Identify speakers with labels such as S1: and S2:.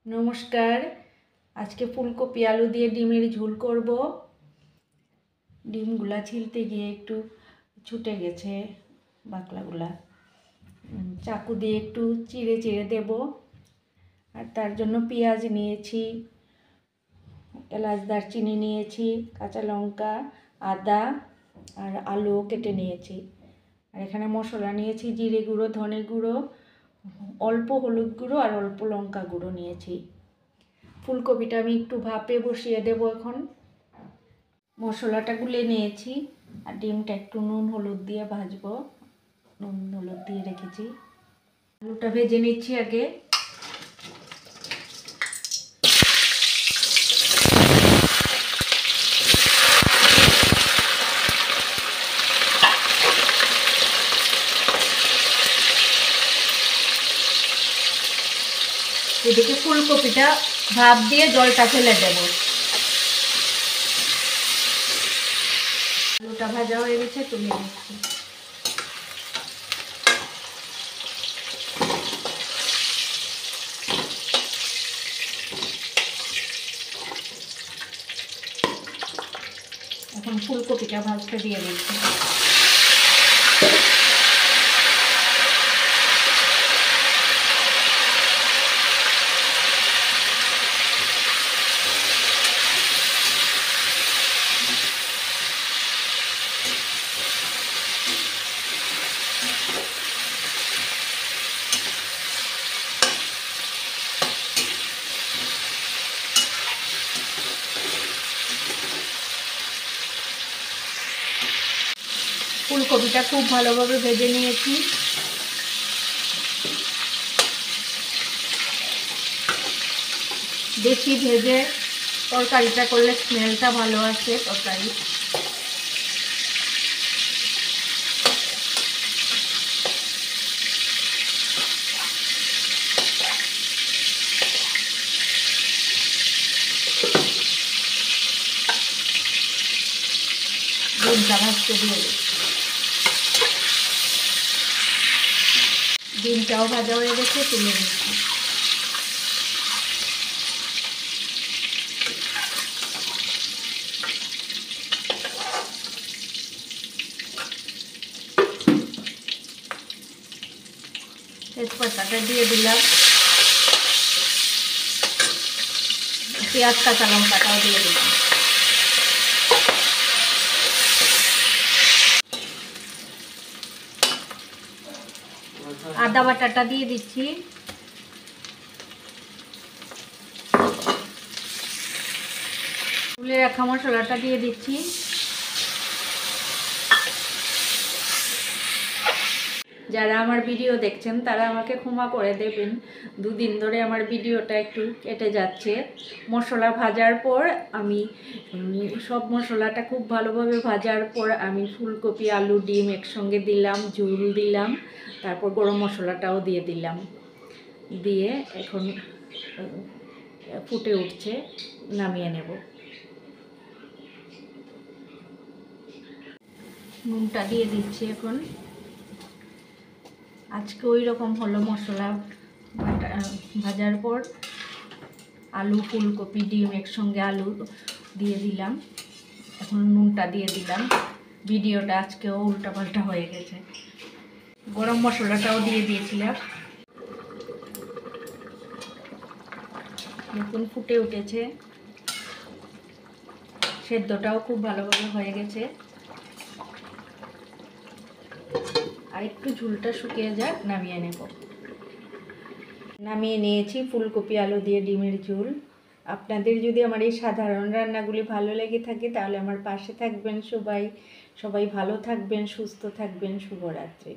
S1: নমস্কার। আজকে ফুলকপি আলু দিয়ে ডিমের ঝোল করব। ডিমগুলা ছিলতে গিয়ে একটু ছুটে গেছে বাকলাগুলা, চাকু দিয়ে একটু চিড়ে চিড়ে দেব। আর তার জন্য পেঁয়াজ নিয়েছি, এলাচ দারচিনি নিয়েছি, কাঁচা লঙ্কা, আদা আর আলু কেটে নিয়েছি। আর এখানে মশলা নিয়েছি জিরে গুঁড়ো, ধনে গুঁড়ো, অল্প হলুদ গুঁড়ো আর অল্প লঙ্কা গুঁড়ো নিয়েছি। ফুলকপিটা আমি একটু ভাপে বসিয়ে দেব। এখন মশলাটা গুলে নিয়েছি আর ডিমটা একটু নুন হলুদ দিয়ে ভাজবো। নুন হলুদ দিয়ে রেখেছি। আলুটা ভেজে নিচ্ছি আগে। এদিকে ফুলকপিটা ভাপ দিয়ে জলটা ফেলে দেব। আলুটা ভাজা হয়ে গেছে, তুলে নিচ্ছি। এখন ফুলকপিটা ভাজতে দিয়ে দিচ্ছি। ফুলকপিটা খুব ভালোভাবে ভেজে নিয়েছি। বেশি ভেজে তরকারিটা করলে স্মেলটা ভালো আসে তরকারি। ডিমটা ভাজতে দিয়ে দিই। ডিমটাও ভাজা হয়ে গেছে, তুলে নিচ্ছি। তেজপাতাটা দিয়ে দিলাম, পেঁয়াজ কাঁচা লঙ্কাটাও দিয়ে দিলাম। আদা বাটাটা দিয়ে দিচ্ছি। তুলে রাখা মশলাটা দিয়ে দিচ্ছি। যারা আমার ভিডিও দেখছেন তারা আমাকে ক্ষমা করে দেবেন। দুদিন ধরে আমার ভিডিওটা একটু কেটে যাচ্ছে। মশলা ভাজার পর আমি সব মশলাটা খুব ভালোভাবে ভাজার পর আমি ফুলকপি আলু ডিম একসঙ্গে দিলাম, ঝোল দিলাম, তারপর গরম মশলাটাও দিয়ে দিলাম। দিয়ে এখন ফুটে উঠছে, নামিয়ে নেব। নুনটা দিয়ে দিচ্ছি এখন। আজকে ওই রকম হলো মশলা ভাজার পর আলু ফুলকপি ডিম একসঙ্গে আলু দিয়ে দিলাম। এখন নুনটা দিয়ে দিলাম। ভিডিওটা আজকেও উল্টাপাল্টা হয়ে গেছে। গরম মশলাটাও দিয়ে দিয়েছিলাম। দেখুন ফুটে উঠেছে, সেদ্ধটাও খুব ভালোভাবে হয়ে গেছে। আর একটু ঝোলটা শুকিয়ে যাক, নামিয়ে নেব। নামিয়ে নিয়েছি ফুলকপি আলু দিয়ে ডিমের ঝোল। আপনাদের যদি আমার এই সাধারণ রান্নাগুলি ভালো লেগে থাকে তাহলে আমার পাশে থাকবেন। সবাই ভালো থাকবেন, সুস্থ থাকবেন। শুভরাত্রি।